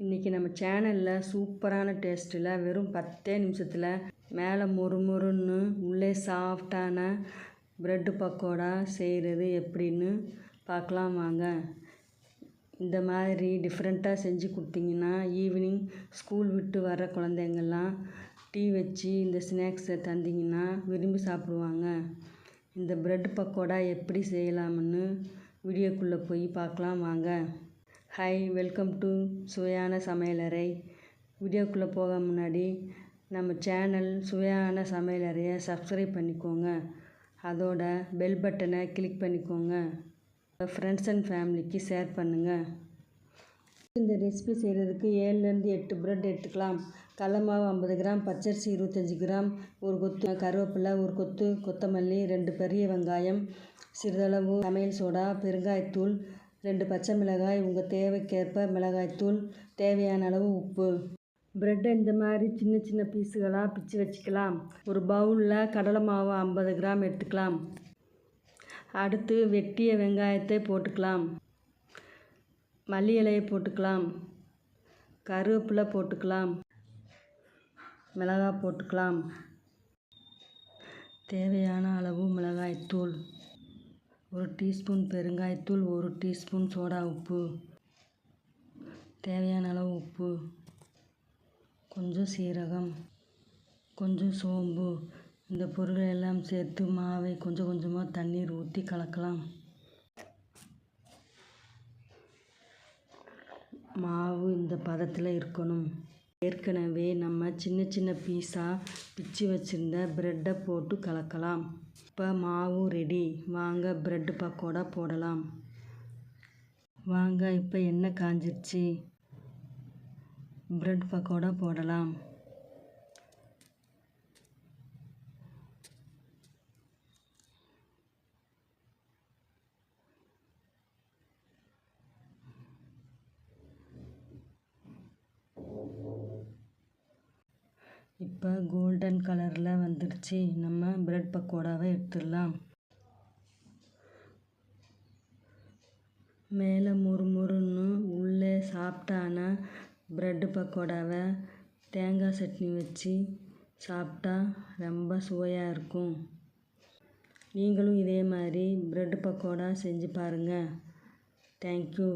இன்றைக்கி நம்ம சேனலில் சூப்பரான டேஸ்ட்டில் வெறும் 10 நிமிஷத்தில் மேலே மொறுமொறுன்னு உள்ளே சாஃப்டான ப்ரெட்டு பக்கோடா செய்கிறது எப்படின்னு பார்க்கலாம் வாங்க. இந்த மாதிரி டிஃப்ரெண்ட்டாக செஞ்சு கொடுத்தீங்கன்னா ஈவினிங் ஸ்கூல் விட்டு வர குழந்தைங்கள்லாம் டீ வச்சு இந்த ஸ்நாக்ஸை தந்தீங்கன்னா விரும்பி சாப்பிடுவாங்க. இந்த ப்ரெட் பக்கோடா எப்படி செய்யலாம்னு வீடியோக்குள்ளே போய் பார்க்கலாம் வாங்க. ஹாய், வெல்கம் டு சுவையான சமையலறை. வீடியோக்குள்ளே போக முன்னாடி நம்ம சேனல் சுவையான சமையலறையை சப்ஸ்கிரைப் பண்ணிக்கோங்க. அதோட பெல் பட்டனை கிளிக் பண்ணிக்கோங்க. ஃப்ரெண்ட்ஸ் அண்ட் ஃபேமிலிக்கு ஷேர் பண்ணுங்கள். இந்த ரெசிபி செய்கிறதுக்கு 7லேருந்து 8 ப்ரெட் எடுத்துக்கலாம். கடல மாவு 50 கிராம், பச்சரிசி 25 கிராம், ஒரு கொத்து கருவேப்பிலை, ஒரு கொத்து கொத்தமல்லி, 2 பெரிய வெங்காயம், சிறிதளவு சமையல் சோடா, பெருங்காயத்தூள், 2 பச்சை மிளகாய், உங்கள் தேவைக்கேற்ப மிளகாய்த்தூள், தேவையான அளவு உப்பு. ப்ரெட்டை இந்த மாதிரி சின்ன சின்ன பீஸுகளாக பிச்சு வச்சுக்கலாம். ஒரு பவுலில் கடலை மாவு 50 கிராம் எடுத்துக்கலாம். அடுத்து வெட்டிய வெங்காயத்தை போட்டுக்கலாம். மல்லி இலையை போட்டுக்கலாம். கருவேப்பிலை போட்டுக்கலாம். மிளகாய் போட்டுக்கலாம். தேவையான அளவு மிளகாய்த்தூள், 1 டீஸ்பூன் பெருங்காயத்தூள், 1 டீஸ்பூன் சோடா உப்பு, தேவையான அளவு உப்பு, கொஞ்சம் சீரகம், கொஞ்சம் சோம்பு. இந்த பொருளை எல்லாம் சேர்த்து மாவை கொஞ்சம் கொஞ்சமாக தண்ணீர் ஊற்றி கலக்கலாம். மாவு இந்த பதத்தில் இருக்கணும். ஏற்கனவே நம்ம சின்ன சின்ன பீஸாக பிச்சு வச்சுருந்த ப்ரெட்டை போட்டு கலக்கலாம். இப்போ மாவு ரெடி. வாங்க ப்ரெட் பக்கோடா போடலாம். வாங்க, இப்போ எண்ணெய் காஞ்சிருச்சு. ப்ரெட் பக்கோடா போடலாம். இப்போ கோல்டன் கலரில் வந்துடுச்சு. நம்ம ப்ரெட் பக்கோடாவை எடுத்துடலாம். மேலே மொறுமொறுன்னு உள்ளே சாஃப்டான ப்ரெட்டு பக்கோடாவை தேங்காய் சட்னி வச்சு சாப்பிட்டா ரொம்ப சுவையாக இருக்கும். நீங்களும் இதே மாதிரி ப்ரெட்டு பக்கோடா செஞ்சு பாருங்கள். தேங்க்யூ.